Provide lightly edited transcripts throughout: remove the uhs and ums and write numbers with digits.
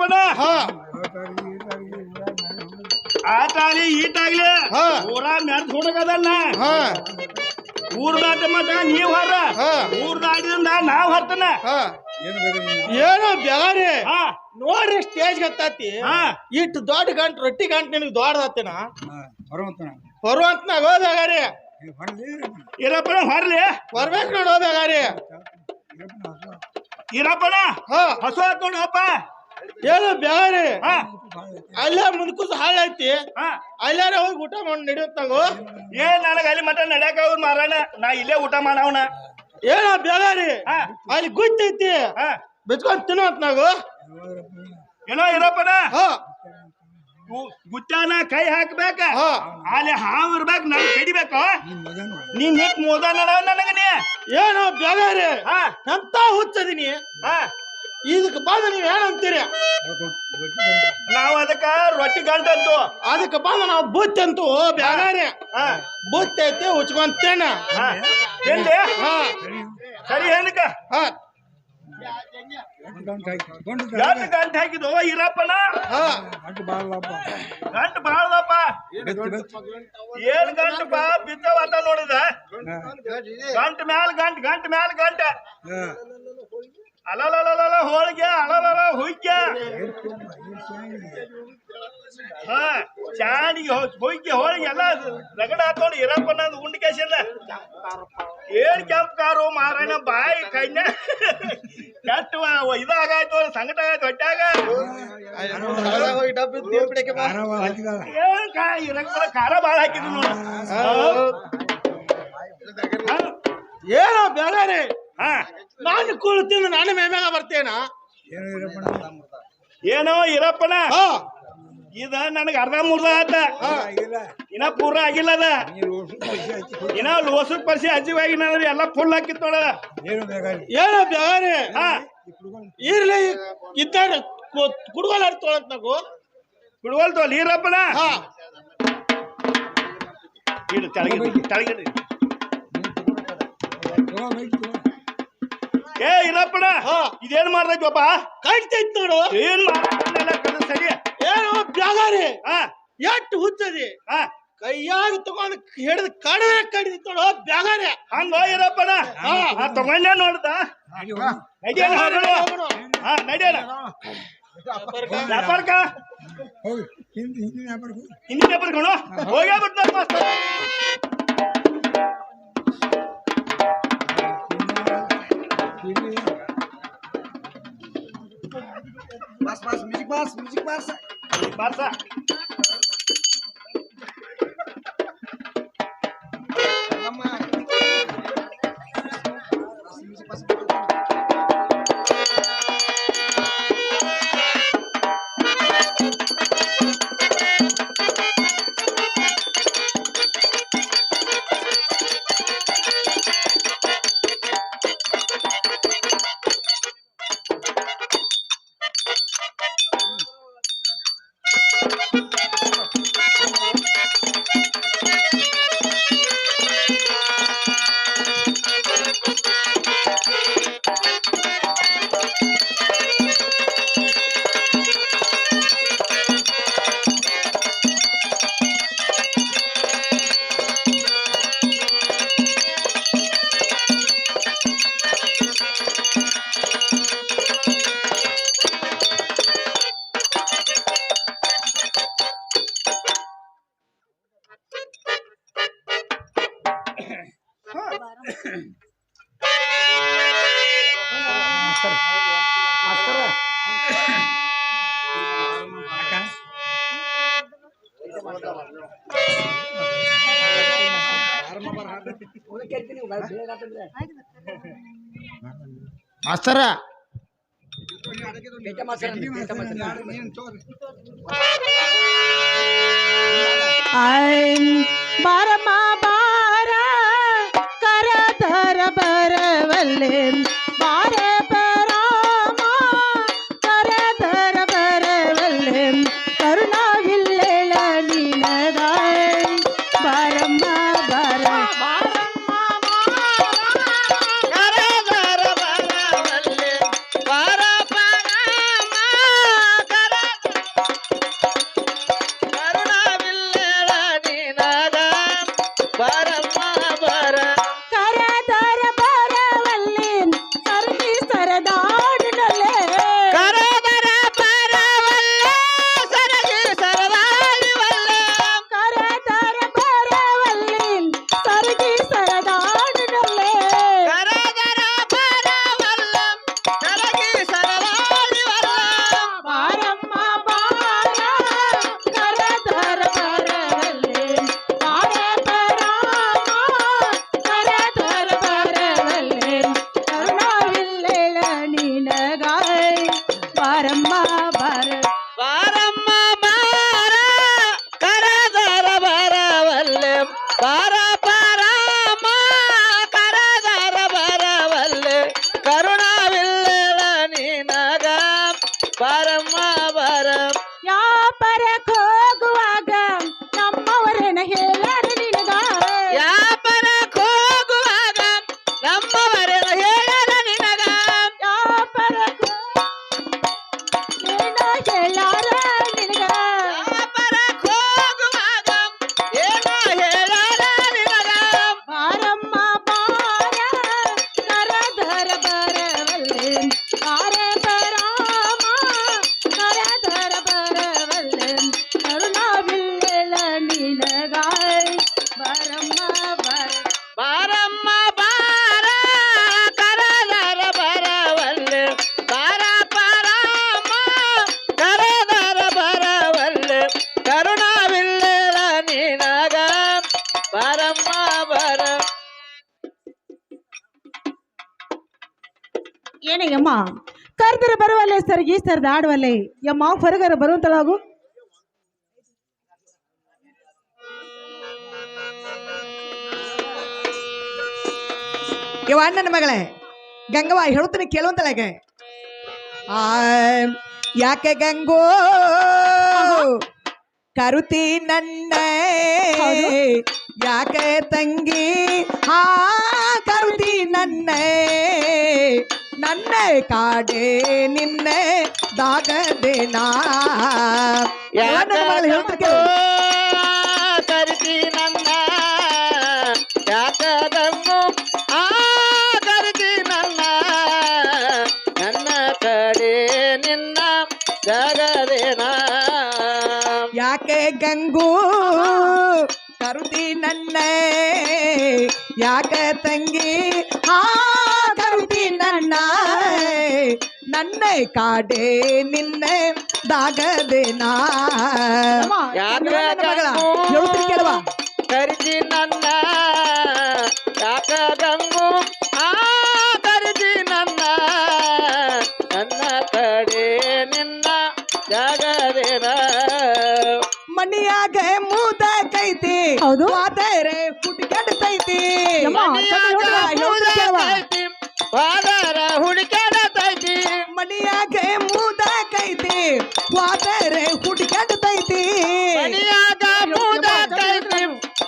ಇರಪ್ಪನ ಆಟ ಆಗ್ಲಿ ಈಟಾಗ್ಲಿ ಊರ ಮೆರ್ದ್ ಹುಡುಗದಲ್ಲ ಊರ್ ದಾಟ ಮಟ ನೀವ್ ಹೊರ ಊರ್ ದಾಟಿದಿಂದ ನಾವ್ ಹೊರ್ತನ ಏನೋ ಬ್ಯಾರೆ ನೋಡ್ರಿ ಸ್ಟೇಜ್ ಹತ್ತಾತಿ ಇಟ್ಟು ದೊಡ್ಡ ಗಂಟು ರೊಟ್ಟಿ ಗಂಟು ನಿನಗೆ ದೊಡ್ಡದತ್ತಿನ ಬರುವಂತ ಹೋದಾಗಾರಿ ಇರಪ್ಪನ ಹೊರ್ಲಿ ಬರ್ಬೇಕು ನೋಡಿ ಹೋದಾಗಾರಿ ಇರಪ್ಪನ ಹಸು ಆತ್ ನೋಡಪ್ಪ ಏನೋ ಬ್ಯಾರೆ ಅಲ್ಲೇ ಮುಂದ್ಕೂಸ ಹಾಳೈತಿ ಅಲ್ಲಾರ ಹೋಗಿ ಊಟ ಮಾಡಿ ನಡೆಯುತ್ತಾಗೋ ನನಗ ಅಲ್ಲಿ ಮಟ ನಡ್ಯಾಕ ಅವ್ರು ಮಾರಾಣ ನಾ ಇಲ್ಲೇ ಊಟ ಮಾಡವನ ಏನೋ ಬ್ಯಾಗಾರಿ ಅಲ್ಲಿ ಗುತ್ತೈತಿ ಬಿಚ್ಕೊಂಡ್ ತಿನ್ನೋತ್ ನಾವು ಏನೋ ಇರಪ್ಪನ ಗುತ್ತಾನ ಕೈ ಹಾಕ್ಬೇಕ ಅಲ್ಲಿ ಹಾವು ಇರ್ಬೇಕು ನಾನು ಕಡಿಬೇಕು ನೀನ್ ನಿಕ್ ಮೋದ ನನಗ ನೀ ಏನೋ ಬ್ಯಾಗಾರಿ ಎಂತ ಹುಚ್ಚದಿನಿ ಇದಕ್ಕೆ ಬಂದ ನೀವ್ ಏನಂತೀರಿ ನಾವ್ ಅದಕ್ಕ ರೊಟ್ಟಿ ಗಂಟ ಅಂತು ಅದಕ್ಕೆ ಬಂದ ನಾವು ಬುತ್ತಿ ಅಂತು ಬ್ಯಾಗಾರಿ ಬುತ್ತಿ ಐತಿ ಹುಚ್ಕೊಂತೇನ ಎಲ್ಲಿ ಸರಿ ಏನಕ್ಕ ಗಂಟು ಗಂಟು ಹಾಕಿದ್ದು ಇರಪ್ಪನ ಗಂಟು ಬಾಳದಪ್ಪ ಏನ್ ಗಂಟಪ್ಪ ಬಿದ್ದವತ್ತ ನೋಡಿದ ಗಂಟು ಮ್ಯಾಲ ಗಂಟು ಮ್ಯಾಲ ಗಂಟ ಅಲಲಲ ಹೋಳಿಗೆ ಅಲಲಲ ಹುಯ್ಕೆ ಚಾಣಿಗೆ ಹುಯ್ಕೆ ಹೋಳಿಗೆ ಎಲ್ಲ ರಗಡ ಹಾಕೊಂಡು ಇರಪ್ಪನ ಉಂಡಿಕೇಶಲ್ಲ ಏನ್ ಕೆಂಪ್ ಕಾರು ಮಾರಾಯಣ ಬಾಯಿ ಕೈನ ಕೆಟ್ಟ ಇದಾಗಾಯ್ತು ಸಂಕಟ ಆಗಾಯ್ತು ಹೊಟ್ಟಾಗ ಏನ್ ಇರಕ್ಕ ಖಾರ ಬಾಳ ಹಾಕಿದ್ರು ನೋಡು ಏನೋ ಬೇರೆ ನಾನು ಕೂಳ್ತೀನಿ ನಾನು ಮೇಮ್ಯಾಗ ಬರ್ತೇನ ಏನೋ ಇರಪ್ಪನ ಇದ ನನಗ ಅರ್ಧ ಮೂರ್ಧ ಆತ ಇನ್ನ ಪೂರ ಆಗಿಲ್ಲ ಅದ ಇನ್ನ ಲೋಸದ ಪರಿಸಿ ಅಜ್ಜಿವಾಗಿ ನಾನು ಎಲ್ಲ ಫುಲ್ ಹಾಕಿತ್ ನೋಡ ಏನೋ ಬೇರೆ ಇರ್ಲಿ ಇದ್ದಾರೆ ಕುಡ್ಗೋಲ್ ತೊಳತ್ ನಾವು ಕುಡ್ಗೋಲ್ ತೋಲ್ ಈರಪ್ಪನ ಇಡು ತೆಳಗಿಡ್ರಿ ಏ ಇರಪ್ಪಣ ಇದೇನ್ ಮಾಡ್ದೈತಿವಪ್ಪ ಕಾಯ್ತೈತ್ ನೋಡು ಏನ್ ಮಾಡ ಸರಿ ಏನು ಬ್ಯಾಗಾರಿ ಎಷ್ಟು ಹುಚ್ಚದಿ ಕೈಯಾಗ ತಗೊಂಡ್ ಹಿಡಿದು ಕಡಿದಿತ್ತು ನೋಡು ಬ್ಯಾಗಾರಿ ಹಂಗ ಇರಪ್ಪಣ ತಗೊಂಡ ನೋಡ್ದ ನಡಿಯೋಣ ವ್ಯಾಪಾರಕ್ಕ ಹಿಂದಿನ ವ್ಯಾಪಾರ ಹೋಗೇ ಬಿಡ್ತಾರೆ ಮಾಸ್ತರ್ Music bas. Barça. ಮಾಸ್ತರ ಬಾರಮ್ಮ ಬಾರ ಕರಧರ ಬರವಲ್ಲೆ ಬಾರ ಬರಾಮ ಕರಧರ ಬರವಲ್ಲೆ ಕರುಣವಿಲ್ಲೆಳ ನಿನಗಾಯ ಬಾರಮ್ಮ ಬಾರ ಕರಧರ ಬರವಲ್ಲೆ ಬಾರ ಬರಾಮ ಏನೇ ಯಮ್ಮ ಕರೆದರೆ ಬರುವಲ್ಲೇ ಸರ್ಗಿ ಸರ್ದ ಆಡುವಲ್ಲೇ ಯಮ್ಮ ಹೊರಗರ ಬರುವಂತಳಾಗು ಇವ ನನ್ನ ಮಗಳೇ ಗಂಗವ್ವ ಹೇಳುತ್ತೀನಿ ಕೇಳುವಂತಳಾಗೆ ಆ ಯಾಕೆ ಗಂಗೋ ಕರುತಿ ನನ್ನ ಯಾಕೆ ತಂಗಿ ಹಾ ಕರುತಿ ನನ್ನ ಕಾಡೆ ನಿನ್ನ ದಾಗದೇನಾ ನನ್ನ ಮಗಳು ಹೇಳ್ತೀನಿ ಕರಿತಿ ನನ್ನ ಯಾಕ ಗಂಗು ಆ ಕರಿತಿ ನನ್ನ ಕಡೆ ನಿನ್ನ ಜಗದೇನ ಯಾಕೆ ಗಂಗು ಕರುತಿ ನನ್ನ ಯಾಕೆ ತಂಗಿ ಹಾ ಕರುತಿ ನನ್ನ ಕಾಡೆ ನಿನ್ನ ದಾಗದೇನಾ ಯಾಕ ಮಗಳ ಹೇಳ್ತೀನಿ ಕೇಳುವ ಕರಿತಿ ನನ್ನ ಯಾಕ ಗಂಗು ಆ ಕರಿತಿ ನನ್ನ ಕಡೆ ನಿನ್ನ ಜಗದೇನ ಮನಿಯಾಗ ಮೂದ ಕೈತಿ ಹೌದು ಮಾತಾರೆ ಹುಡುಕಾಡ್ತೈತಿ ವಾದರ ಹುಡುಕಾಡತೈತಿ ಮನಿಯಾಗ ಮೂದ ಕೈತಿ ವಾತಾರೆ ಹುಡುಕಾಡ್ತೈತಿ ಮನಿಯಾಗ ಮೂದ ಕೈತಿ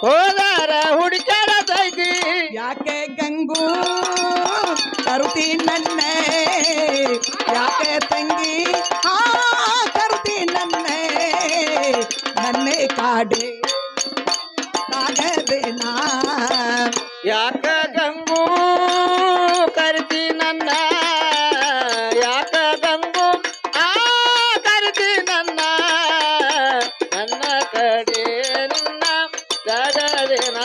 ಹೋದರ ಹುಡುಕಾಡತೈತಿ ಯಾಕೆ ಗಂಗು ಕರುತಿ ನನ್ನ ಯಾಕೆ ತಂಗಿ ಹಾ ಕರುತಿ ನನ್ನ ಕಾಡೆ ಕಾಗದೇನಾ ಯಾಕ ಗಂಗು ಕರಿತಿ ನನ್ನ ಯಾಕ ಗಂಗು ಆ ಕರಿತಿ ನನ್ನ ಕಡೆ ನಿನ್ನ ಜಗದೇನ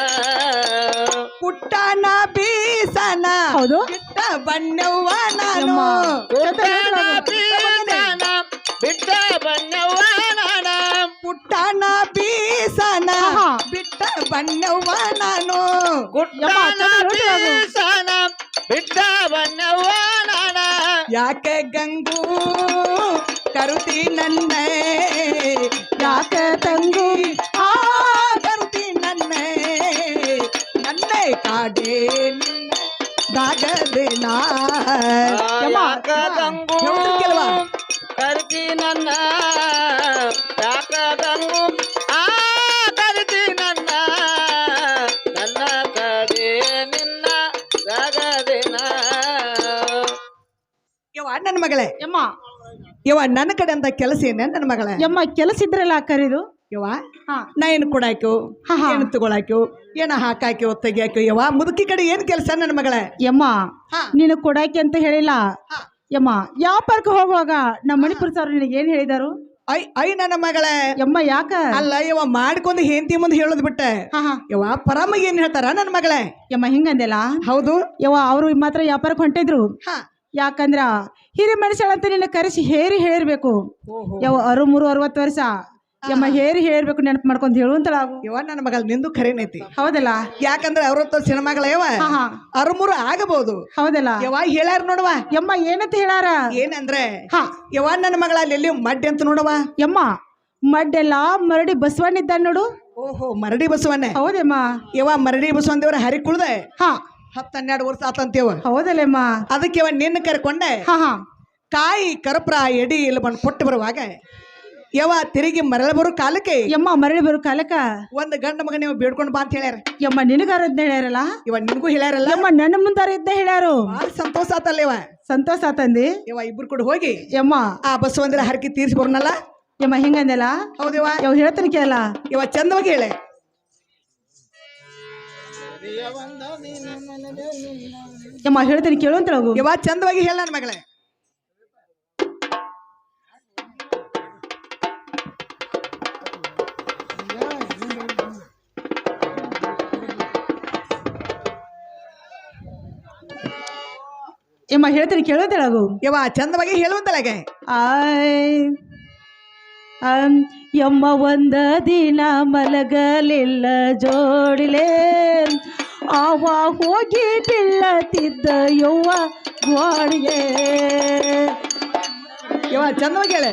ಪುಟ್ಟನ ಬೀಸನ ಹೌದು ಬಿಟ್ಟ ಬಣ್ಣವ್ವ ನಾನು ಬಿಟ್ಟ ಬಣ್ಣವ್ವ ನಾನ ಪುಟ್ಟನ ಬೀಸನ ಬಿಟ್ಟ ಬಣ್ಣವ್ವ ನಾನು ಬೀಸನ ಬಿಟ್ಟ ಬಣ್ಣವ್ವ ನಾನ ಯಾಕೆ ಗಂಗು ಕರುತಿ ನನ್ನ ಯಾಕೆ ತಂಗು ಆ ಕರುತಿ ನನ್ನ ಕಾಡೆ ನಿನ್ನ ದಾಗದೇನಾ ಯಾಕ ಗಂಗು ಕರಿತಿ ನನ್ನ ಯಾಕ ಗಂಗು ಆ ಕರಿತಿ ನನ್ನ ಕಡೆ ನಿನ್ನ ಜಗದೇನ ನನ್ನ ಮಗಳೇ ಯಮ್ಮ ನನ್ನ ಕಡೆ ಅಂತ ಕೆಲಸ ಏನ ನನ್ನ ಮಗಳೇ ಯಮ್ಮ ಕೆಲಸ ಇದ್ರಲ್ಲ ಕರೀದು ನಾ ಏನು ಕೊಡಾಕ್ಯೋ ಏನು ತಗೊಳಾಕ್ಯೋ ಏನ ಹಾಕಾಕ್ಯೋ ತೆಗಿಯಾಕ್ಯೋ ಮುದುಕಿ ಕಡೆ ಏನ್ ಕೆಲಸ ನನ್ನ ಮಗಳೇ ಯಮ್ಮ ನೀನು ಕೊಡಾಕಿ ಅಂತ ಹೇಳಿಲ್ಲ ಯಮ್ಮ ವ್ಯಾಪಾರಕ್ಕೆ ಹೋಗುವಾಗ ನಮ್ಮ ಮಣಿಪುರ ಸರ್ ನಿನಗೆ ಏನ್ ಹೇಳಿದಾರು ಐ ನನ್ನ ಮಗಳೇ ಯಮ್ಮ ಯಾಕ ಅಲ್ಲ ಮಾಡ್ಕೊಂಡು ಹೆಂಡತಿ ಮುಂದೆ ಹೇಳೋದ್ ಬಿಟ್ಟೆ ಪರಮ ಏನ್ ಹೇಳ್ತಾರ ನನ್ನ ಮಗಳೇ ಯಮ್ಮ ಹಿಂಗಂದೆಲ್ಲ ಹೌದು ಅವರು ಮಾತ್ರ ವ್ಯಾಪಾರಕ್ಕೆ ಹೊಂಟಿದ್ರು ಯಾಕಂದ್ರ ಹಿರಿ ಮನುಷ್ಯಳಂತ ನಿನ್ನ ಕರೆಸಿ ಹೇರಿ ಹೇಳಿರ್ಬೇಕು 63-60 ವರ್ಷ ಯಮ್ಮ ಹೇರಿ ಹೇಳಿರ್ಬೇಕು ನೆನಪು ಮಾಡ್ಕೊಂಡ್ ಹೇಳುವಂತಳಾಗು ನನ್ನ ಮಗಳ ನಿಂದು ಖರೇನೈತಿ ಹೌದಲ್ಲ ಯಾಕಂದ್ರೆ 60 ವರ್ಷ ಮಗಳ 63 ಆಗಬಹುದು ಹೌದಲ್ಲ ಹೇಳ್ಯಾರ ನೋಡವ ಯಮ್ಮ ಏನಂತ ಹೇಳಾರ ಏನಂದ್ರೆ ನನ್ನ ಮಗಳ ಅಲ್ಲಿ ಮಡ್ಡಿ ಅಂತ ನೋಡವ ಯಮ್ಮ ಮಡ್ಡೆಲ್ಲ ಮರಡಿ ಬಸವಣ್ಣ ಇದ್ದ ನೋಡು ಓಹೋ ಮರಡಿ ಬಸವಣ್ಣ ಹೌದಮ್ಮ ಮರಡಿ ಬಸವಣ್ಣ ದೇವರ ಹರಿ ಕುಳ್ದೆ 10-12 ವರ್ಷ ಆತಂತೇವ ಹೌದಲ್ಲಮ್ಮ ಅದಕ್ಕೆ ನಿನ್ನ ಕರ್ಕೊಂಡೆ ಕಾಯಿ ಕರ್ಪೂರ ಎಡಿ ಇಲ್ಲಿ ಬಂದು ಕೊಟ್ಟು ಬರುವಾಗ ತಿರುಗಿ ಮರಳಿ ಬರೋ ಕಾಲಕ್ಕೆ ಯಮ್ಮ ಮರಳಿ ಬರೋ ಕಾಲಕ್ಕ ಒಂದ್ ಗಂಡ ಮಗ ನೀವು ಬೇಡ್ಕೊಂಡು ಬಾ ಅಂತ ಹೇಳ್ಯಾರ ಯಮ್ಮ ನಿನಗಾರ ಇದ್ದ ಹೇಳ್ಯಾರಲ್ಲ ನಿನಗೂ ಹೇಳ್ಯಾರಲ್ಲ ಯಮ್ಮ ನನ್ನ ಮುಂದಾರ ಇದ್ದ ಹೇಳ್ಯಾರು ಸಂತೋಷ ಆತಲ್ಲ ಸಂತೋಷ ಆತಂದಿ ಇಬ್ರು ಕೂಡ ಹೋಗಿ ಯಮ್ಮ ಆ ಬಸವಂದ್ರ ಹರಕಿ ತೀರ್ಸಿ ಬರೋನಲ್ಲ ಯಮ್ಮ ಹಿಂಗಂದೆಲ್ಲ ಹೌದಿವ ಹೇಳ್ತಾನೆ ಕೇಳ ಚಂದವಾಗಿ ಹೇಳೆ ಯಮ್ಮ ಹೇಳ್ತೀನಿ ಕೇಳುವಂತಳಗು ಚಂದವಾಗಿ ಹೇಳ ನನ್ನ ಮಗಳೇ ಯಮ್ಮ ಹೇಳ್ತೀನಿ ಕೇಳುವಂತಳಗು ಚಂದವಾಗಿ ಹೇಳುವಂತಳಗೆ ಯಮ್ಮ ಒಂದ ದಿನ ಮಲಗಲಿಲ್ಲ ಜೋಡಿಲೆ ಅವ ಹೋಗಿ ಬೀಳತಿದ್ದ ಯವ್ವ ಗೋಡಿಗೆ ಯವ್ವ ಚಂದವಾಗಿ ಹೇಳೆ.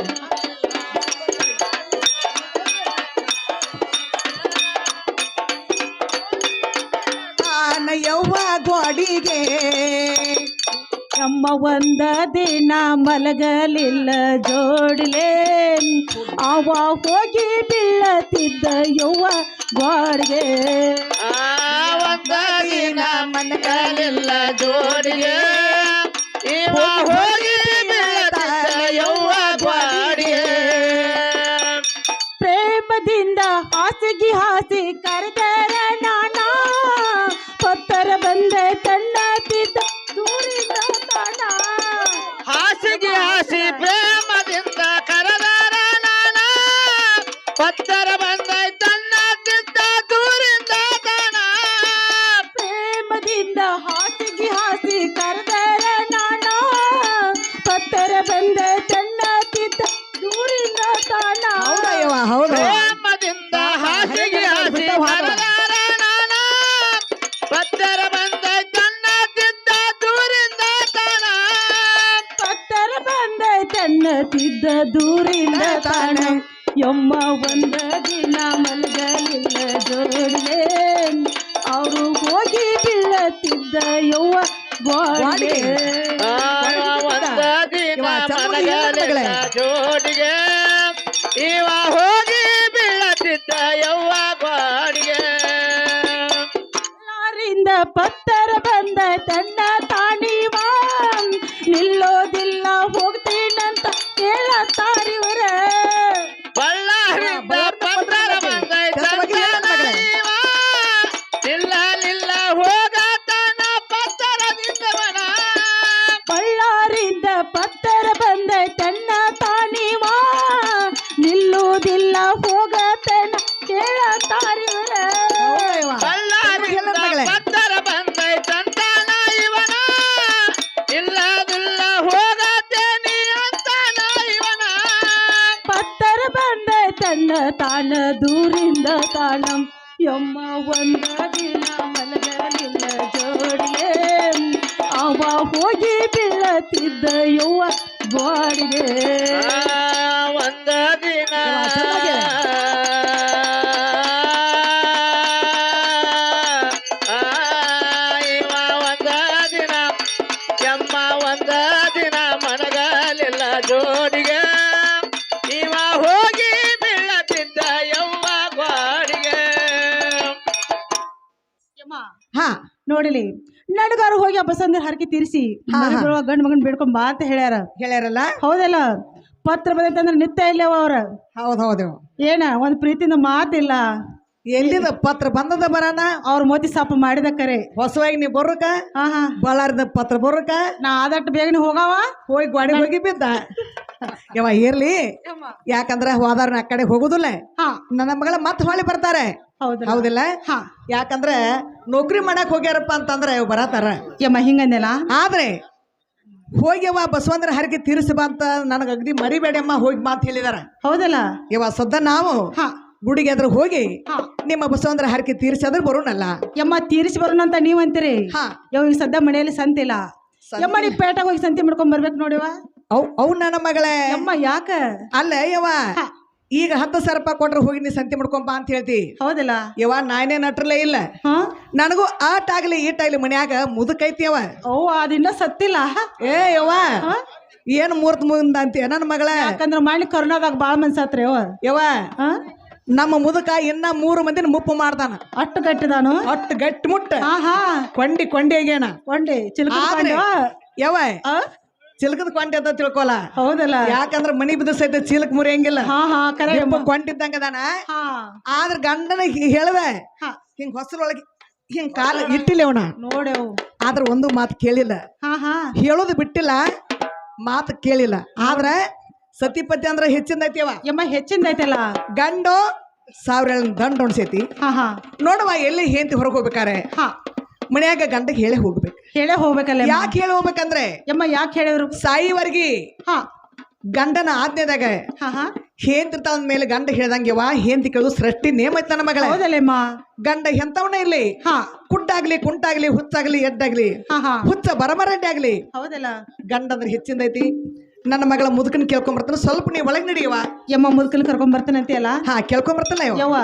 ಯವ್ವ ಗೋಡಿಗೆ ನಮ್ಮ ಒಂದ ದಿನ ಮಲಗಲಿಲ್ಲ ಜೋಡಿಲೆ ಅವ ಹೋಗಿ ಬೀಳತಿದ್ದ ಯವ್ವ ಗೋಡಿಗೆ ಒಂದ ದಿನ ಮನಗಲಿಲ್ಲ ಜೋಡಿಗೆ ಇವ ಹೋಗಿ ಬೀಳತಿದ್ದ ಯವ್ವ ಗೋಡಿಗೆ ಪ್ರೇಮದಿಂದ ಹಾಸಿಗೆ ಹಾಸಿ ಕರೆದರ ನಾನ ಪತ್ತರ ಬಂದೆ ತಣ್ಣತಿದ್ದ ದೂರಿನ ತಾಣ ಹಾಸಿಗೆ ಹಾಸಿ ಪ್ರೇಮದಿಂದ ಕರೆದರ ನಾನ ಪತ್ತರ ಬಂದೈತನ್ನತಿದ್ದ ದೂರಿಂದ ತಾಣ ಪ್ರೇಮದಿಂದ ಹಾಸಿಗೆ ಹಾಸಿ ಕರೆದರ ನಾನ ಪತ್ತರ ಬಂದೆ ತಣ್ಣತಿದ್ದ ದೂರಿನ ತಾಣ ಹೌದಾ ಯವ್ವ ಹೌದು. ಪ್ರೇಮದಿಂದ ಹಾಸಿಗೆ ಹಾಸಿ ಕರೆದರ ನಾನ ಪತ್ತರ ಬಂದೈತನ್ನತಿದ್ದ ದೂರಿಂದ ತಾಣ ಪತ್ತರ ಬಂದೆ ತಣ್ಣತಿದ್ದ ದೂರಿಂದ ತಾಣ ಯಮ್ಮ ಒಂದ ದಿನ ಮಲಗಲಿಲ್ಲ ಜೋಡಿಗೆ ಅವರು ಹೋಗಿ ಬೀಳತಿದ್ದ ಯವ್ವ ಗೋಡಿಗೆ ಒಂದ ದಿನ ಮಲಗಲಿಲ್ಲ ಜೋಡಿಗೆ ಇವ ಹೋಗಿ ಬೀಳತಿದ್ದ ಯವ್ವ ಗೋಡಿಗೆ ಲಾರಿಂದ ಪತ್ತರ ಬಂದ ತನ್ನ ತಾಣಿವ ನಿಲ್ಲೋದಿಲ್ಲ ಹೋಗ್ತೀನಂತ ಹೇಳತ್ತಾರಿವರ ಬಳ್ಳಾರಿಂದ ಪತ್ತರ ಬಂದೈತಂತ ಇವ ನಿಲ್ಲಲಿಲ್ಲ ಹೋಗತಾನ ಪತ್ತರದಿಂದವನ ಬಳ್ಳಾರಿಂದ ಪತ್ತರ ಬಂದ ತನ್ನ ತಾಣಿವ ನಿಲ್ಲುವುದಿಲ್ಲ ಹೋಗತನ ಹೇಳತ್ತಾರಿವರ ಬಳ್ಳಾರಿಂದ ಪತ್ತರ ಬಂದೈತಂತಾನ ಇವನ ಇಲ್ಲದಿಲ್ಲ ಹೋಗತೇನಿ ಅಂತಾನ ಇವನ ಪತ್ತರ ಬಂದ ತನ್ನ ತಾಣ ದೂರಿಂದ ತಾಣ ಯಮ್ಮ ಒಂದ ದಿನ ಮಲಗಲಿಲ್ಲ ಜೋಡಿಗೆ ಅವ ಹೋಗಿ ಬೀಳತಿದ್ದ ಯವ್ವ ಗೋಡಿಗೆ ಒಂದ ದಿನ ಇವ ಒಂದ ದಿನ ಯಮ್ಮ ಒಂದ ದಿನ ಮನಗಲಿಲ್ಲ ಜೋಡಿಗೆ ಇವ ಹೋಗಿ ಬೀಳತಿದ್ದ ಯವ್ವ ಗೋಡಿಗೆ ಹಾ ನೋಡಿಲಿ ನಡುಗಾರು ಹೋಗಿ ಆ ಬಸಂದ್ರ ಹರಕೆ ತೀರಿಸಿ ಗಂಡು ಮಗನ್ ಬೇಡ್ಕೊಂಡ್ ಬಾ ಅಂತ ಹೇಳ್ಯಾರ ಹೇಳ್ಯಾರಲ್ಲ. ಹೌದಲ್ಲ ಪತ್ರ ಬಂದೈತಂದ್ರೆ ನಿತ್ಯ ಇಲ್ಲವ ಅವ್ರ ಹೌದ್ ಹೌದು. ಏನ ಒಂದ್ ಪ್ರೀತಿಯಿಂದ ಮಾತಿಲ್ಲ ಎಲ್ಲಿದ ಪತ್ರ ಬಂದದ ಬರಾನ ಅವ್ರ ಮೋತಿ ಸಾಪ ಮಾಡಿದ ಕರೆ ಹೊಸವಾಗಿ ನೀ ಬರೋಕ ಹಾ ಹಾ ಬಳ್ಳಾರದ ಪತ್ರ ಬರೋಕ ನಾ ಆದಷ್ಟು ಬೇಗನೆ ಹೋಗಾವ ಹೋಗಿ ಗಾಡಿ ಹೋಗಿ ಬಿದ್ದ. ಯವ್ವ ಇರ್ಲಿ, ಯಾಕಂದ್ರ ಹೋದಾರ ಆ ಕಡೆ ಹೋಗುದಿಲ್ಲ. ಹಾ ನನ್ನ ಮಗಳ ಮತ್ ಹೊಳಿ ಬರ್ತಾರೆ. ಹೌದಲ್ಲ ಹೌದಿಲ್ಲ? ಹಾ ಯಾಕಂದ್ರ ನೌಕರಿ ಮಾಡಕ್ ಹೋಗ್ಯಾರಪ್ಪ ಅಂತಂದ್ರ ಇವ್ ಬರತಾರ. ಯಮ್ಮ ಹಿಂಗಂದೆಲ್ಲ ಆದ್ರೆ ಹೋಗ್ಯವ ಬಸವಂದ್ರ ಹರಕೆ ತೀರಿಸಬಾ ಅಂತ ನನಗ ಅಗದಿ ಮರಿಬೇಡಮ್ಮ ಹೋಗಿ ಮಾತು ಹೇಳಿದಾರ. ಹೌದಲ್ಲ ಯವ್ವ ಸದ್ದ ನಾವು ಹಾ ಗುಡಿಗೆ ಅದ್ರ ಹೋಗಿ ಹಾ ನಿಮ್ಮ ಬಸವಂದ್ರ ಹರಕೆ ತೀರಿಸಿದ್ರೆ ಬರೋಣಲ್ಲ. ಯಮ್ಮ ತೀರಿಸಿ ಬರೋಣ ಅಂತ ನೀವ್ ಅಂತೀರಿ. ಹಾ ಯವ್ ಈಗ ಸದ್ಯ ಮನೆಯಲ್ಲಿ ಸಂತಿಲ್ಲ. ಯಮ್ಮ ನೀ ಪೇಟೆಗೆ ಹೋಗಿ ಸಂತಿ ಮಾಡ್ಕೊಂಡ್ ಬರ್ಬೇಕು ನೋಡಿವ. ಅವ್ ನನ್ನ ಮಗಳೇ. ಯಮ್ಮ ಯಾಕ ಅಲ್ಲ ಯವ್ವ ಹಾ. ಈಗ 10,000 ರೂಪಾಯಿ ಕೊಟ್ರೆ ಹೋಗಿ ನೀ ಸಂತಿ ಮಾಡ್ಕೊಂಬ ಅಂತ ಹೇಳ್ತಿ. ಹೌದಲ್ಲ ಯವ್ವ ನಾನೇ ನಟ್ರಲೇ ಇಲ್ಲ. ಹಾ ನನಗೂ ಆಟ ಆಗ್ಲಿ ಈಟಾಗ್ಲಿ ಮನ್ಯಾಗ ಮುದುಕೈತಿ ಯವ್ವ. ಓ ಅದಿನ್ನ ಸತ್ತಿಲ್ಲ. ಏ ಯವ್ವ ಹಾ? ಏನ್ ಮೂರ್ತ ಮುಂದ ಅಂತೀಯ ನನ್ನ ಮಗಳ. ಯಾಕಂದ್ರ ಮಾಡಿ ಕರೋನಾದಾಗ ಬಾಳ ಮನ್ಸ ಆತ್ರಿ ಯವ್ವ ಹಾ ನಮ್ಮ ಮುದುಕ ಇನ್ನ 3 ಮಂದಿನ ಮುಪ್ಪು ಮಾಡ್ತಾನ. ಅಷ್ಟು ಗಟ್ಟಿದಾನು ಅಷ್ಟು ಗಟ್ಟಿ ಮುಟ್ಟ ಹಾ ಹಾ ಕೊಂಡಿ ಆಗ್ಯಾನ. ಒಂಡೆ ಚಿಲ್ಕ ಆದ್ರೆ ಯವ್ವ ಚಿಲ್ಕದ ಕೊಂಡಿ ಅಂತ ತಿಳ್ಕೊಲ್ಲ. ಹೌದಲ್ಲ ಯಾಕಂದ್ರ ಮನಿ ಬಿದ್ದಸೈತೆ ಚೀಲಕ್ ಮುರಿಯಂಗಿಲ್ಲ. ಹಾ ಹಾ ಕರೆ ಕೊಂಡಿದ್ದಂಗದಾನ. ಹಾ ಆದ್ರ ಗಂಡನ ಹೇಳ್ದ ಹಾ ಹಿಂಗ್ ಹೊಸರೊಳಗೆ ಹಿಂಗ್ ಕಾಲ ಇಟ್ಟಿಲ್ಲ ಅವನ. ನೋಡೆವು ಆದ್ರ ಒಂದು ಮಾತು ಕೇಳಿಲ್ಲ. ಹಾ ಹಾ ಹೇಳೋದು ಬಿಟ್ಟಿಲ್ಲ, ಮಾತು ಕೇಳಿಲ್ಲ. ಆದ್ರ ಸತಿಪತಿ ಅಂದ್ರ ಹೆಚ್ಚಿಂದೈತಿಯವ. ಯಮ್ಮ ಹೆಚ್ಚಿಂದ ಐತಲ್ಲ. ಗಂಡು 1000 ದಂಡ ಹೊಣ್ಸೈತಿ. ಹಾ ಹಾ ನೋಡುವ ಎಲ್ಲಿ ಹೆಂಡತಿ ಹೊರಗೆ ಹೋಗ್ಬೇಕಾರೆ ಹಾ ಮನ್ಯಾಗ ಗಂಡಗೆ ಹೇಳಿ ಹೋಗ್ಬೇಕು. ಹೇಳೇ ಹೋಗ್ಬೇಕಲ್ಲ ಯಮ್ಮ. ಯಾಕೆ ಹೇಳಿ ಹೋಗ್ಬೇಕಂದ್ರೆ ಯಮ್ಮ ಯಾಕೆ ಹೇಳಿದ್ರು ಸಾಯಿವರ್ಗಿ ಹಾ ಗಂಡನ ಆಜ್ಞೆದಾಗ ಹಾ ಹಾ ಹೇಂತಿರ್ತಾವ ಮೇಲೆ ಗಂಡ ಹೇಳ್ದಂಗೆವ ಹೇಂತಿ ಕೇಳೋದು ಸೃಷ್ಟಿ ನೇಮ ಐತ ನನ್ನ ಮಗಳ. ಹೌದಲ್ಲೇಮ್ಮ. ಗಂಡ ಎಂತವನೇ ಇರ್ಲಿ, ಹಾ ಕುಡ್ಡಾಗ್ಲಿ ಕುಂಟಾಗ್ಲಿ ಹುಚ್ಚಾಗ್ಲಿ ಎಡ್ಡಾಗ್ಲಿ ಹಾ ಹಾ ಹುಚ್ಚ ಬರಮರಡ್ಡಿ ಆಗ್ಲಿ ಹೌದಲ್ಲ. ಗಂಡ ಅಂದ್ರೆ ಹೆಚ್ಚಿಂದ ಐತಿ. ನನ್ನ ಮಗಳ ಮುದುಕನ್ ಕೇಳ್ಕೊಂಬರ್ತಾನ, ಸ್ವಲ್ಪ ನೀ ಒಳಗ್ ನಡಿಯವ. ಯಮ್ಮ ಮುದುಕಲ್ ಕರ್ಕೊಂಡ್ ಬರ್ತಾನೆ ಅಂತೀಯಲ್ಲ. ಹಾ ಕೇಳ್ಕೊಂಬರ್ತಲ್ಲ ಇವ. ಯವ್ವ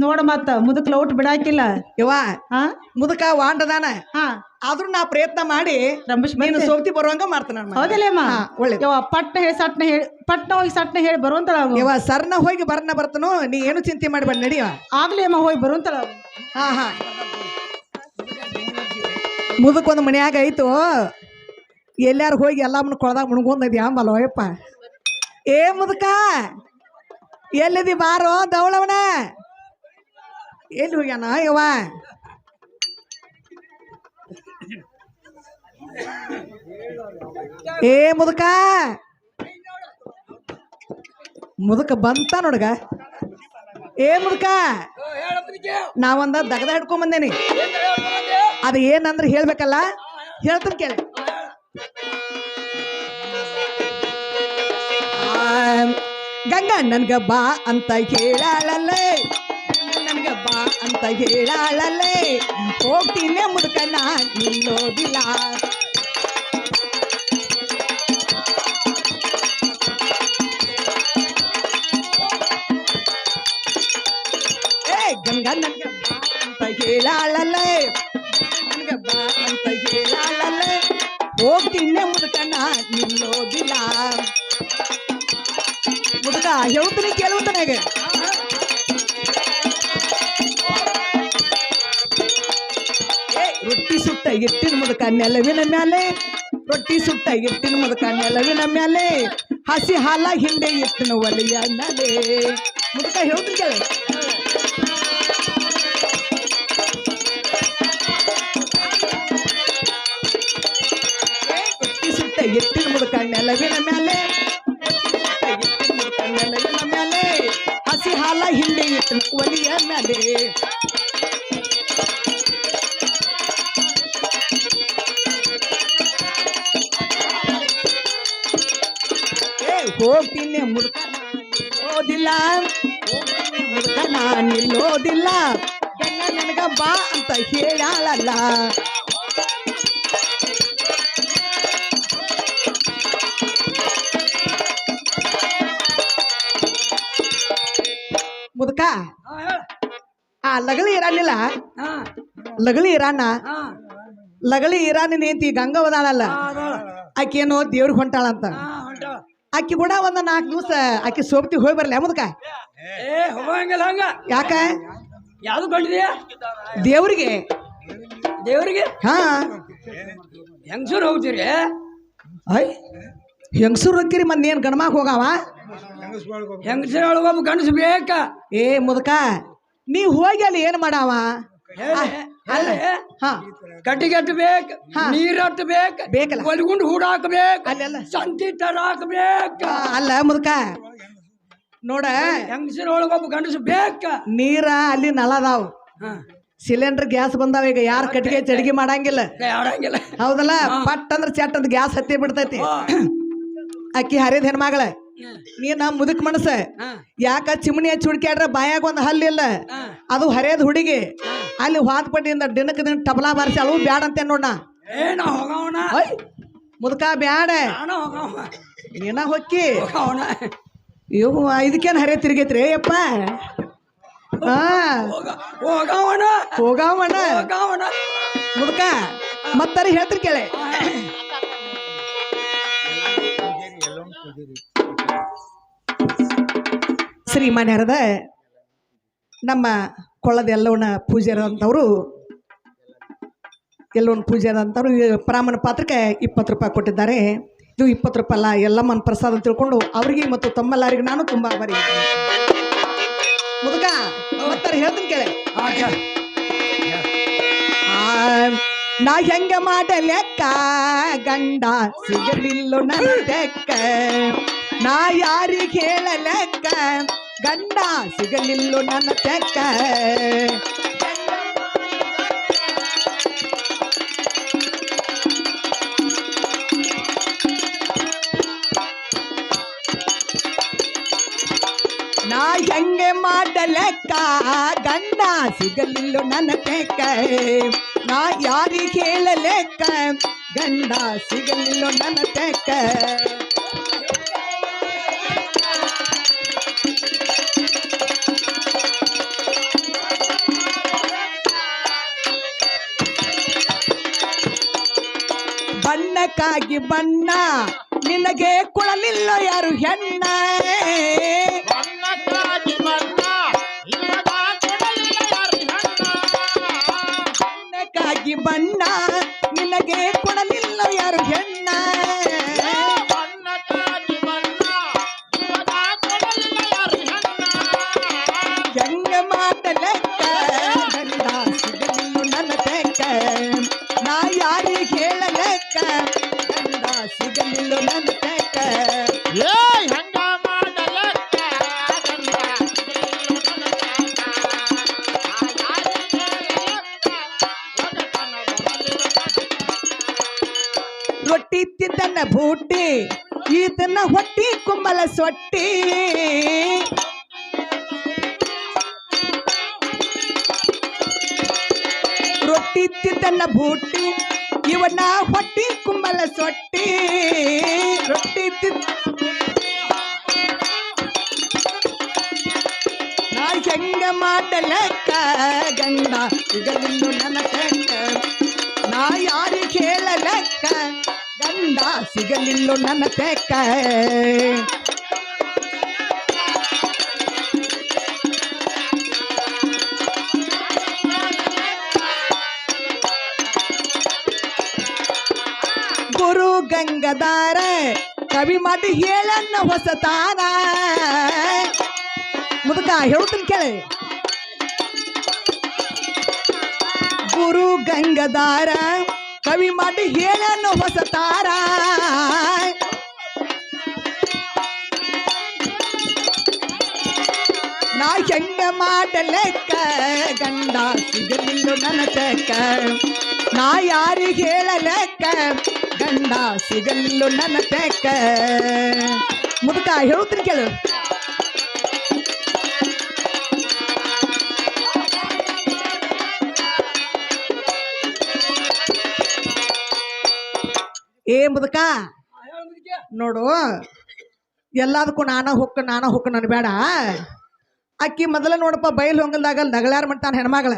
ನೋಡ ಮತ್ತ ಮುದುಕ್ ಲೌಟ್ ಬಿಡಾಕಿಲ್ಲ. ಯವ ಹಾ ಮುದುಕ ವಾಂಡದಾನ, ಹಾ ಆದ್ರೂ ನಾ ಪ್ರಯತ್ನ ಮಾಡಿ ರಂಬಿಸ್ ನೀನು ಸೋಕ್ತಿ ಬರುವಂಗ ಮಾಡ್ತಾನ. ಹೌದಲ್ಲೇಮ್ಮ. ಒಳ್ಳೇದು. ಯವ್ವ ಪಟ್ನ ಹೇಳಿ ಸಟ್ನ ಹೇಳಿ ಪಟ್ನ ಹೋಗಿ ಸಟ್ನ ಹೇಳಿ ಬರುವಂತಳ. ಯವ ಸರ್ನ ಹೋಗಿ ಬರ್ನ ಬರ್ತಾನೋ, ನೀ ಏನು ಚಿಂತೆ ಮಾಡ್ಬೇಡ, ನಡಿಯವ. ಆಗ್ಲಿ ಅಮ್ಮ ಹೋಗಿ ಬರುವಂತಳ. ಹಾ ಹಾ ಮುದುಕ್ ಒಂದು ಮನ್ಯಾಗ ಐತು, ಎಲ್ಲಾರು ಹೋಗಿ ಎಲ್ಲಮ್ಮನ ಕೊಳದಾಗ ಮುಣ್ಗೊಂದೈತಿ ಆಂಬಲ್ಲ ಯಪ್ಪ. ಏ ಮುದುಕ ಎಲ್ಲಿದಿ ಬಾರೋ ದವಳವನ, ಎಲ್ಲಿ ಹೋಗ್ಯಾನ ಯವ್ವ? ಏ ಮುದುಕ, ಮುದುಕ ಬಂತ ನೋಡ್ಗ. ಏ ಮುದುಕ, ನಾವೊಂದ ದಗದ ಹಿಡ್ಕೊಂಡ್ ಬಂದೇನಿ, ಅದು ಏನಂದ್ರೆ ಹೇಳ್ಬೇಕಲ್ಲ, ಹೇಳ್ತೀನಿ ಕೇಳಿ. ಗಂಗಾ ನನ್ಗ ಬಾ ಅಂತ ಹೇಳಾಳಲ್ಲೇ, ನನ್ಗ ಬಾ ಅಂತ ಹೇಳಾಳಲ್ಲೇ, ಹೋಗ್ತೀನಿ ಮುದುಕನ ನಿಲ್ಲೋದಿಲ್ಲ. ಗಂಗಾ ನನ್ಗ ಬಾ ಅಂತ ಹೇಳಾಳಲ್ಲೇ, ನನ್ಗ ಬಾ ಅಂತ ಹೇಳಾಳಲ್ಲೇ, ಹೋಗ್ತೀನಿ ಮುದುಕನ ನಿಲ್ಲೋದಿಲ್ಲ. ಮುದುಕ ಹೇಳ್ತೀನಿ ಕೇಳುವಂತನಾಗ. ರೊಟ್ಟಿ ಸುಟ್ಟ ಇಟ್ಟಿನ ಮುದುಕ ನೆಲವಿನ ಮ್ಯಾಲೆ, ರೊಟ್ಟಿ ಸುಟ್ಟ ಇಟ್ಟಿನ ಮುದುಕ ನೆಲವಿನ ಮ್ಯಾಲೆ, ಹಸಿ ಹಾಲ ಹಿಂದೆ ಇಟ್ಟಿನ ಒಲೆಯ ಮ್ಯಾಲೆ. ಮುದುಕ ಹೇಳ್ತೀನಿ ಕೇಳಿ. ರೊಟ್ಟಿ ಸುಟ್ಟ ಇಟ್ಟಿನ ಮುದುಕ ನೆಲವಿನ ಮ್ಯಾಲೆ, ಇಟ್ಟಿನ ಮುದುಕ ನೆಲವಿನ ಮ್ಯಾಲೆ, ಹಸಿ ಹಾಲ ಹಿಂದೆ ಇಟ್ಟಿನ ಒಲೆಯ ಮ್ಯಾಲೆ. ಹೋಗ್ತೀನಿ ಮುದುಕ ನಿಲ್ಲೋದಿಲ್ಲ, ಹೋಗ್ತೀನಿ ಮುದುಕ ನಿಲ್ಲೋದಿಲ್ಲ, ಗಂಗ ನನಗ ಬಾ ಅಂತ ಹೇಳಾಳಲ್ಲ. ಮುದುಕ ಆ ಲಗಳಿ ಇರಾನಿಲ್ಲ, ಲಗಳಿ ಇರಾನ, ಲಗಳಿ ಇರಾನಿನ ಏಂತಿ ಗಂಗವದಾಳಲ್ಲ, ಆಕೇನೋ ದೇವ್ರಿಗೆ ಹೊಂಟಾಳಂತ. ಆಕಿ ಕೂಡ ಒಂದ್ 4 ದಿವಸ ಆಕಿ ಸೋಬ್ತಿ ಹೋಗಿ ಬರ್ಲಿ ಮುದುಕ. ಹೋಗಂಗಿಲ್ಲ ಹಂಗ. ಯಾಕ? ಯಾವ್ದು ಕೊಂಡಿದ್ಯಾ? ದೇವ್ರಿಗೆ. ದೇವ್ರಿಗೆ? ಹಾ ಹೆಂಗಸೂರ್ ಹೋಗ್ತೀರಿ? ಐ ಹೆಂಗಸೂರ್ ಹೋಗ್ತೀರಿ, ಏನ್ ಗಣಮಾಕ್ ಹೋಗಾವ? ಹೆಂಗಸೂರ್ ಒಳಗೊಬ್ಬ ಗಂಡಸು ಬೇಕ. ಏ ಮುದುಕ ನೀ ಹೋಗಿ ಅಲ್ಲಿ ಏನ್ ಮಾಡಾವ? ಕಟ್ಟಿಗೆ ಹಟ್ಟಬೇಕ, ನೀರ್ ಹಟ್ಟಬೇಕ, ಬೇಕಲ್ಲ, ಒಲ್ಗುಂಡ್ ಹೂಡಾಕ್ಬೇಕ, ಅಲ್ಲೆಲ್ಲ ಸಂತಿ ತರಾಕ್ಬೇಕ. ಅಲ್ಲ ಮುದುಕ ನೋಡ, ಹೆಂಗಸೂರ್ ಒಳಗೊಬ್ಬ ಗಂಡಸು ಬೇಕ. ನೀರ ಅಲ್ಲಿ ನಳದಾವ್, ಸಿಲಿಂಡರ್ ಗ್ಯಾಸ್ ಬಂದಾವ. ಈಗ ಯಾರು ಕಟ್ಟಿಗೆ ಚಡಿಗೆ ಮಾಡಂಗಿಲ್ಲ, ಆಡಂಗಿಲ್ಲ. ಹೌದಲ್ಲ? ಪಟ್ ಅಂದ್ರೆ ಚಟ್ ಅಂತ ಗ್ಯಾಸ್ ಹತ್ತಿ ಬಿಡ್ತೈತಿ. ಅಕ್ಕಿ ಹರಿದ ಹೆಣ್ಮಗಳ ನೀನ ಮುದುಕ್ ಮನಸ್ಸ, ಯಾಕ ಚಿಮಣಿ ಹಚ್ಚಿ ಹುಡುಕ್ಯಾಡ್ರ ಬಾಯಾಗ ಒಂದು ಹಲ್ಲಿಲ್ಲ, ಅದು ಹರಿಯದ ಹುಡುಗಿ ಅಲ್ಲಿ ವಾದ್ಪಟ್ಟಿಯಿಂದ ದಿನಕ್ಕೆ ದಿನ ಟಬಲಾ ಬಾರಿಸಿ ಅಳು ಬ್ಯಾಡ ಅಂತ ನೋಡ. ಮುದುಕ ಬ್ಯಾಡ, ನೀನ ಹೊಕ್ಕಿ. ಇವು ಇದಕ್ಕೇನು ಹರಿಯ ತಿರುಗೈತ್ರಿ ಯಪ್ಪ? ಹೋಗವಣ ಮುದುಕ. ಮತ್ತಾರ ಹೇಳ್ತಿರ್ ಕೇಳೆ. ಶ್ರೀಮಾನ್ಯರದ ನಮ್ಮ ಕೊಳ್ಳದ ಎಲ್ಲವನ್ನ ಪೂಜಾರಂಥವ್ರು, ಎಲ್ಲವನ್ನ ಪೂಜಾರಂಥವ್ರು ಬ್ರಾಹ್ಮಣ ಪಾತ್ರಕ್ಕೆ 20 ರೂಪಾಯಿ ಕೊಟ್ಟಿದ್ದಾರೆ. ಇದು 20 ರೂಪಾಯಿ ಅಲ್ಲ, ಎಲ್ಲಮ್ಮನ ಪ್ರಸಾದ ಅಂತ ತಿಳ್ಕೊಂಡು ಅವ್ರಿಗೆ ಮತ್ತು ತಮ್ಮೆಲ್ಲರಿಗೆ ನಾನು ತುಂಬ ಆಭಾರಿ. ಮುದುಕ ಮತ್ತಾರ ಹೇಳ್ತೀನಿ ಕೇಳೆ. ನಾ ಹೆಂಗ ಮಾಡಲೆಕ್ಕ ಗಂಡ ಸಿಗಲಿಲ್ಲ ನನ್ನ ಲೆಕ್ಕ, ನಾ ಯಾರಿಗೆ ಹೇಳಲೆಕ್ಕ ಗಂಡ ಸಿಗಲಿಲ್ಲ ನನ್ನ ತೆಕ್ಕ. ಹೆಂಗೆ ಮಾಡಲೆಕ್ಕ ಗಂಡ ಸಿಗಲಿಲ್ಲ ನನ್ನ ತೆಕ್ಕ ನಾ ಯಾರಿಗೆ ಹೇಳಲೆಕ್ಕ ಗಂಡ ಸಿಗಲಿಲ್ಲ ನನ್ನ ತೆಕ್ಕ ಬಣ್ಣಕ್ಕಾಗಿ ಬಣ್ಣ ನಿನಗೆ ಕೊಡಲಿಲ್ಲ ಯಾರು ಹೆಣ್ಣ ಬಣ್ಣಕ್ಕಾಗಿ ಬಣ್ಣ ನಿನಗೆ ಕೊಡಲಿಲ್ಲ ಯಾರು ಹೆಣ್ಣ ಹೆಂಗ ಮಾಡಲೆಕ್ಕ ಗಂಡ ಸಿಗಲಿಲ್ಲ ನನ್ನ ತೆಕ್ಕ ನಾ ಯಾರಿಗೆ ಹೇಳಲೆಕ್ಕ ಗಂಡ ಸಿಗಲಿಲ್ಲ ನನ್ನ ತೆಕ್ಕ ರೊಟ್ಟಿ ತಿಂದನ್ನ ಬೂಟಿ ಈತನ ಹೊಟ್ಟಿ ಕುಂಬಲ ಸೊಟ್ಟಿ ರೊಟ್ಟಿ ತಿಂದನ್ನ ಬೂಟಿ ಇವನ ಹೊಟ್ಟಿ ಕುಂಬಲ ಸೊಟ್ಟಿ ರೊಟ್ಟಿ ನಾ ಹೆಂಗ ಮಾಡಲೆಕ್ಕ ಗಂಡ ಸಿಗಲಿಲ್ಲ ನನ್ನ ತೆಕ್ಕ ನಾ ಯಾರಿಗೆ ಹೇಳಲೆಕ್ಕ ಗಂಡ ಸಿಗಲಿಲ್ಲ ನನ್ನ ತೆಕ್ಕ ಗುರು ಗಂಗದಾರ ಕವಿ ಮಾಡಿ ಹೇಳನ್ನ ಹೊಸತಾನ ಮುದುಕ ಹೇಳ್ತೀನಿ ಕೇಳಿ ಗುರು ಗಂಗದಾರ ಕವಿ ಮಾಡಿ ಹೇಳನ್ನ ಹೊಸತಾರ ನಾ ಹೆಂಗ ಮಾಡಲೆಕ್ಕ ಗಂಡ ಸಿಗಲಿಲ್ಲ ನನ್ನ ತೆಕ್ಕ ನಾ ಯಾರಿಗೆ ಹೇಳಲೆಕ್ಕ ಗಂಡ ಸಿಗಲಿಲ್ಲ ನನ್ನ ತೆಕ್ಕ ಮುದುಕ ಹೇಳ್ತೀನಿ ಕೇಳು ಏ ಮುದುಕ ನೋಡು ಎಲ್ಲದಕ್ಕೂ ನಾನ ಹೊಕ್ಕ ನನ್ ಬೇಡ ಅಕ್ಕಿ ಮೊದಲ ನೋಡಪ್ಪ ಬೈಲ್ ಹೊಂಗಲ್ದಾಗ ನಗಳಾರ ಮಾಡ್ತಾನ ಹೆಣ್ಮಗಳ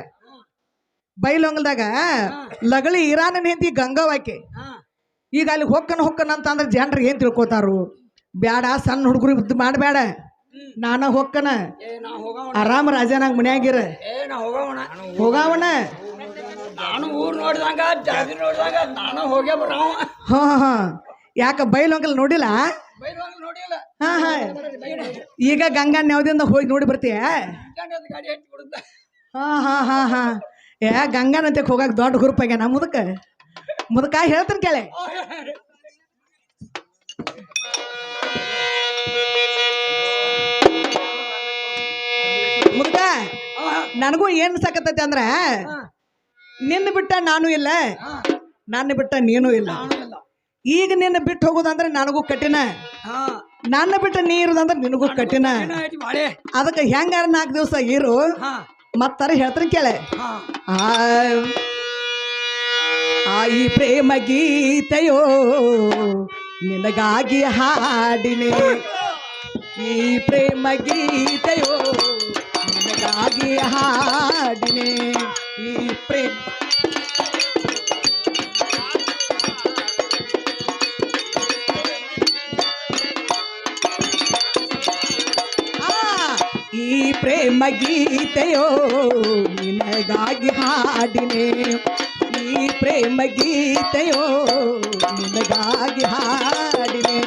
ಬೈಲ್ ಹೊಂಗಲ್ದಾಗ ಲಗಳಿ ಇರಾನ ಹೆಂತಿ ಗಂಗವಾಕಿ ಈಗ ಅಲ್ಲಿ ಹೊಕ್ಕನ ಅಂತ ಅಂದ್ರೆ ಜನರಿಗೆ ಏನ್ ತಿಳ್ಕೊತಾರು ಬ್ಯಾಡ ಸಣ್ಣ ಹುಡುಗರು ಬುದ್ಧಿ ಮಾಡಬೇಡ ನಾನ ಹೊಕ್ಕನ ಆರಾಮ ರಾಜನಾಗ ಮನ್ಯಾಗಿರ ಹೋಗಾವಣ ನಾನು ಊರ್ ನೋಡಿದಂಗ ಜಾತಿ ನೋಡಿದಾಗ ನಾನು ಹೋಗೇ ಬರಾವ ಹಾ ಯಾಕ ಬೈಲ್ ಹೊಂಗಲ್ ನೋಡಿಲ್ಲ ನೋಡಿಲ್ಲ ಹಾ ಈಗ ಗಂಗಾ ನ್ಯಾವದಿಂದ ಹೋಗಿ ನೋಡಿ ಬರ್ತೀಯ ಗಾಡಿ ಹಚ್ಚಿ ಬಿಡುತ್ತ ಹಾ ಏ ಗಂಗಾನಂತೆ ಹೋಗಕ್ ದೊಡ್ಡ ಗ್ರೂಪ್ ಆಗ್ಯಾನ ಮುದುಕ ಹೇಳ್ತಾನೆ ಕೇಳೆ ಮುದುಕ ನನಗೂ ಏನ್ ಸಾಕತ್ತೈತಿ ಅಂದ್ರ ನಿನ್ನ ಬಿಟ್ಟ ನಾನು ಇಲ್ಲ ನನ್ನ ಬಿಟ್ಟ ನೀನು ಇಲ್ಲ ಈಗ ನಿನ್ನ ಬಿಟ್ಟು ಹೋಗೋದಂದ್ರೆ ನನಗೂ ಕಠಿಣ ನನ್ನ ಬಿಟ್ಟ ನೀ ಇರೋದಂದ್ರೆ ನಿನಗೂ ಕಠಿಣ ಅದಕ್ಕೆ ಹೆಂಗಾರ 4 ದಿವಸ ಇರು ಮತ್ತಾರ ಹೇಳ್ತಾನೆ ಕೇಳೆ ಈ ಪ್ರೇಮ ಗೀತೆಯೋ ನಿನಗಾಗಿ ಹಾಡಿನೆ ಈ ಪ್ರೇಮ ಗೀತೆಯೋ ನಿನಗಾಗಿ ಹಾಡಿನೆ ಈ ಪ್ರೇಮ ಈ ಪ್ರೇಮ ಗೀತೆಯೋ ನಿನಗಾಗಿ ಹಾಡಿನೆ ಈ ಪ್ರೇಮ ಗೀತೆಯೋ ನಿನಗಾಗಿ ಹಾಡಿನೆ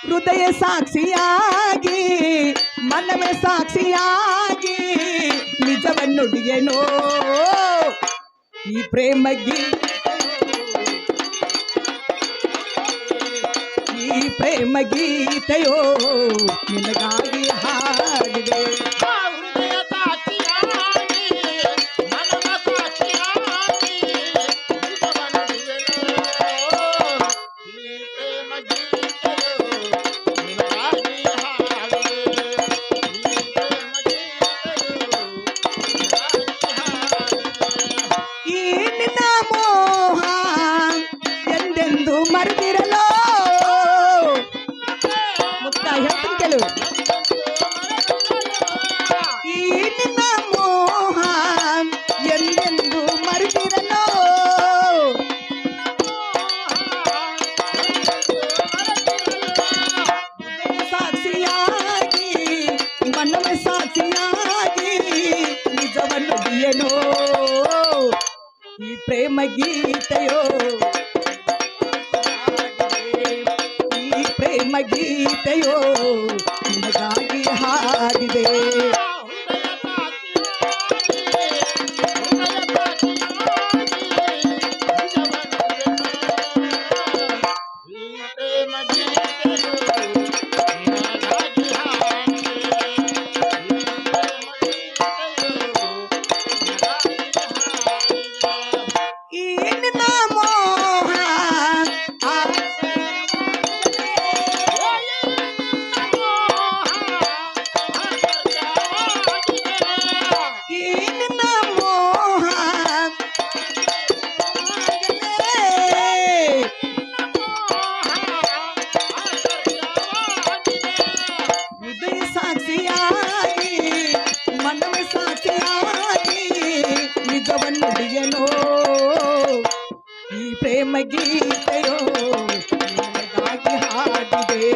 ಹೃದಯ ಸಾಕ್ಷಿಯಾಗಿ ಮನವೇ ಸಾಕ್ಷಿಯಾಗಿ ನಿಜವನ್ನುಡಿಯೇನೋ ಈ ಪ್ರೇಮ ಈ ಪ್ರೇಮ ಗೀತೆಯೋ ನಿನಗಾಗಿ ಹಾಡಿದೆ ಹೃದಯ ಸಾಕ್ಷಿಯಾಗಿ ಮನವ ಗೀತೆಯೋ ಈ ಪ್ರೇಮ ಗೀತೆಯೋ ನಿನಗಾಗಿ ಹಾಡಿದೆ ಈ ನಿನ್ನ ಮೋಹ ಈ ನಿನ್ನ ಮೋಹ ಹೃದಯ ಸಾಕ್ಷಿಯಾಗಿ ಮನವ ಸಾಕ್ಷಿಯಾಗಿ ನಿಜವನ್ನು ನುಡಿಯನೋ ಈ ಪ್ರೇಮ ಗೀತೆಯೋ ನಿನಗಾಗಿ ಹಾಡಿದೆ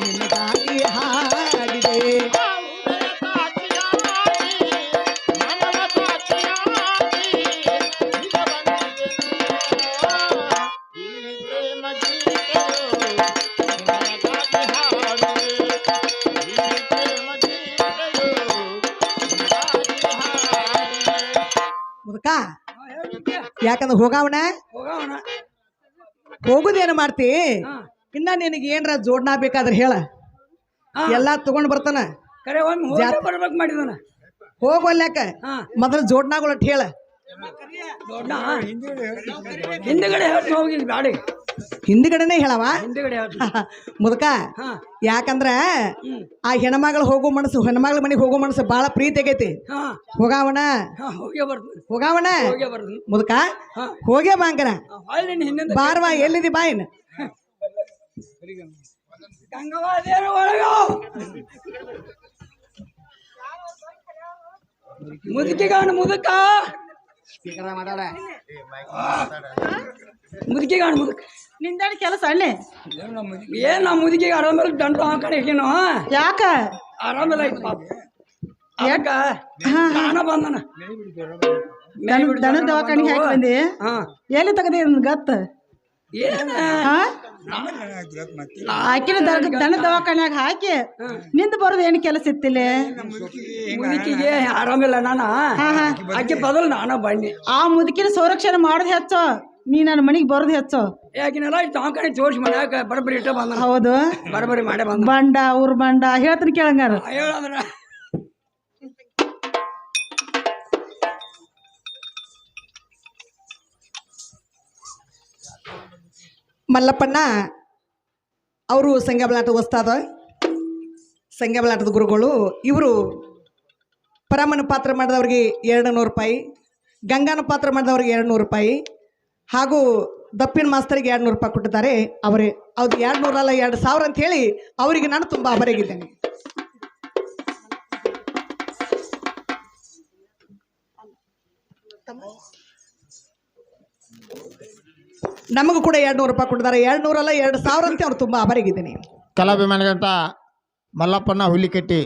ನಿನಗಾಗಿ ಹಾಡಿದೆ ಮುದುಕ ಯಾಕಂದ್ರೆ ಹೋಗವಣ ಹೋಗವಣ ಹೋಗುದೇನು ಮಾಡ್ತಿ ಹಾ ಇನ್ನ ನಿನಗೆ ಏನ್ರ ಜೋಡ್ನಾ ಬೇಕಾದ್ರೆ ಹೇಳ ಹಾ. ಎಲ್ಲಾ ತಗೊಂಡ್ ಬರ್ತಾನ ಕರೆ ಒಮ್ಮೆ ಹೋಗಿ ಬರ್ಬೇಕು ಮಾಡಿದನ ಹೋಗ್ವಲ್ಯಾಕ ಹಾ ಮೊದಲು ಜೋಡ್ನಾಗಳು ಹೇಳ ದೊಡ್ಡ ಹಿಂದಗಡೆ ಹೇಳ್ತೀನಿ ಹೋಗಿಲ್ಲ ಬ್ಯಾಡಿ ಹಿಂದಿಗಡೆನೆ ಹೇಳವ ಹಿಂದಗಡೆ ಹೇಳ್ತೀನಿ ಮುದುಕ ಹಾ ಯಾಕಂದ್ರ ಹ್ಮ್ ಆ ಹೆಣ್ಮಗಳು ಹೋಗೋ ಮನಸ್ಸು ಹೆಣ್ಮಗಳ ಮನೆಗೆ ಹೋಗೋ ಮನಸ್ಸು ಬಾಳ ಪ್ರೀತಿ ಆಗೈತಿ ಹಾ ಹೋಗಾವಣ ಹಾ ಹೋಗೇ ಬರ್ತೀನಿ ಹೋಗಾವಣ ಹೋಗೇ ಬರ್ತೀನಿ ಮುದುಕ ಹಾ ಹೋಗೇ ಬಾಂಕರ ಹೊಳ್ಳಿ ನಿನ್ನ ಹಿಂದಿಂದ ಬಾರ್ವಾ ಎಲ್ಲಿದಿ ಬಾಯಿನ ಗಂಗವಾದೇನು ಒಳಗ ಮುದುಕಿಗಾಣ ಮುದುಕ ಮುದುಕಿಗಾಣ ಮುದುಕ ನಿಂದೇನು ಕೆಲಸ ಅಣ್ಣೆ ಏನ್ ನಾ ಮುದುಕಿಗೆ ಆರಾಮಿಲ್ಲ ದಂಡ ಆ ಕಡೆ ಹಿಡಿನೋ ಯಾಕ ಆರಾಮಿಲ್ಲ ಐತಿ ಪಾಪ ಯಾಕ ನಾನ ಬಂದನ ದನ ದವಾಖಾನಿಗೆ ಹಾಕಿ ಬಂದಿ ಹಾ ಎಲ್ಲಿ ತಗದಿ ಗತ್ತ ಏನ ಹಾ ಆಕಿನ ದನ ದವಾಖಾನ್ಯಾಗ ಹಾಕಿ ನಿಂದ ಬರೋದು ಏನು ಕೆಲಸ ಇತ್ತಿಲ್ಲ ಮುದುಕಿಗೆ ಆರಾಮಿಲ್ಲ ನಾನ ಹಾ ಹಾ ಆಕೆ ಬದಲು ನಾನ ಬನ್ನಿ ಆ ಮುದುಕಿನ ಸಂರಕ್ಷಣೆ ಮಾಡೋದು ಹೆಚ್ಚು ನೀ ನನ್ನ ಮನೆಗೆ ಬರೋದು ಹೆಚ್ಚು ಯಾಕಿನೆಲ್ಲ ತಾಂಕಣಿ ತೋರಿಸಿ ಮನ್ಯಾಗ ಬರಬರಿ ಇಟ್ಟ ಬಂದ ಹೌದು ಬರಬರಿ ಮಾಡೇ ಬಂದ ಬಂಡ ಊರ್ ಬಂಡ ಹೇಳ್ತೀನಿ ಕೇಳಂಗಾರ ಹೇಳಂದ್ರ ಮಲ್ಲಪ್ಪಣ್ಣ ಅವರು ಸಂಘಬಲಾಟ ವಸ್ತಾದ ಸಂಘಬಲಾಟದ ಗುರುಗಳು ಇವರು ಪರಮನ ಪಾತ್ರ ಮಾಡಿದವ್ರಿಗೆ 200 ರೂಪಾಯಿ ಗಂಗಾನ ಪಾತ್ರ ಮಾಡಿದವ್ರಿಗೆ 200 ರೂಪಾಯಿ ಹಾಗೂ ದಪ್ಪಿನ ಮಾಸ್ತರಿಗೆ 200 ರೂಪಾಯಿ ಕೊಟ್ಟಿದ್ದಾರೆ ಅವರೇ ಅದು 200 ಅಲ್ಲ 2000 ಅಂತ ಹೇಳಿ ಅವರಿಗೆ ನಾನು ತುಂಬ ಆಭಾರಿಯಾಗಿದ್ದೇನೆ ನಮಗೂ ಕೂಡ 200 ರೂಪಾಯಿ ಕೊಟ್ಟಿದ್ದಾರೆ 200 ಅಲ್ಲ 2000 ಅಂತ ಅವ್ರು ತುಂಬ ಆಭಾರಿಯಾಗಿದ್ದೇನೆ ಕಲಾಭಿಮಾನಿಗಂತ ಮಲ್ಲಪ್ಪಣ್ಣ ಹುಲಿಕಟ್ಟಿ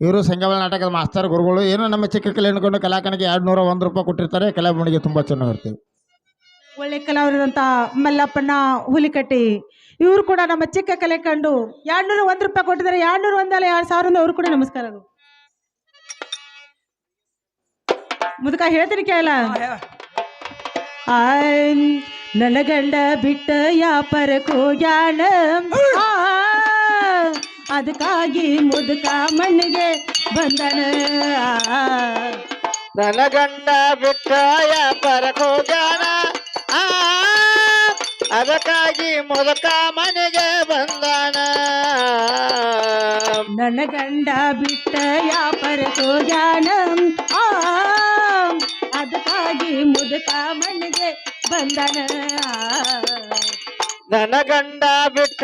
ಇವರು ಸಂಘಬಲ ನಾಟಕದ ಮಾಸ್ತರ್ ಗುರುಗಳು ಏನೋ ನಮ್ಮ ಚಿಕ್ಕ ಕಲೆ ಅನ್ಕೊಂಡು ಕಲಾಕನಿಗೆ 201 ರೂಪಾಯಿ ಕೊಟ್ಟಿರ್ತಾರೆ ಕಲಾಭಿಮಾನಿಗೆ ತುಂಬ ಚೆನ್ನಾಗಿರ್ತೀವಿ ಒಳ್ಳೆ ಕಲಾವಿದಂತ ಮಲ್ಲಪ್ಪಣ್ಣ ಹುಲಿಕಟ್ಟಿ ಇವರು ಕೂಡ ನಮ್ಮ ಚಿಕ್ಕ ಕಲೆ ಕಂಡು 201 ರೂಪಾಯಿ ಕೊಟ್ಟಿದ್ದಾರೆ 201 ಅಲ್ಲ 2000 ಅವರು ಕೂಡ ನಮಸ್ಕಾರ ಮುದುಕ ಹೇಳ್ತೀನಿ ಕೇಳ ನನ್ನ ಗಂಡ ಬಿಟ್ಟ ಯಾಪರಕ್ಕೆ ಹೋಗ್ಯಾಣ ಅದಕ್ಕಾಗಿ ಮುದುಕ ಮಣ್ಣಿಗೆ ಬಂದನ ನನ್ನ ಗಂಡ ಬಿಟ್ಟ ಯಾಪರಕ್ಕೆ ಹೋಗ್ಯಾನ ಅದಕ್ಕಾಗಿ ಮುದುಕ ಮನೆಗೆ ಬಂದಾನ ನನ್ನ ಗಂಡ ಬಿಟ್ಟ ಯಾಪರಕ್ಕೆ ಹೋಗ್ಯಾನ ಅದಕ್ಕಾಗಿ ಮುದುಕ ಮಣ್ಣಿಗೆ ಬಂದನ ನನ್ನ ಗಂಡ ಬಿಟ್ಟ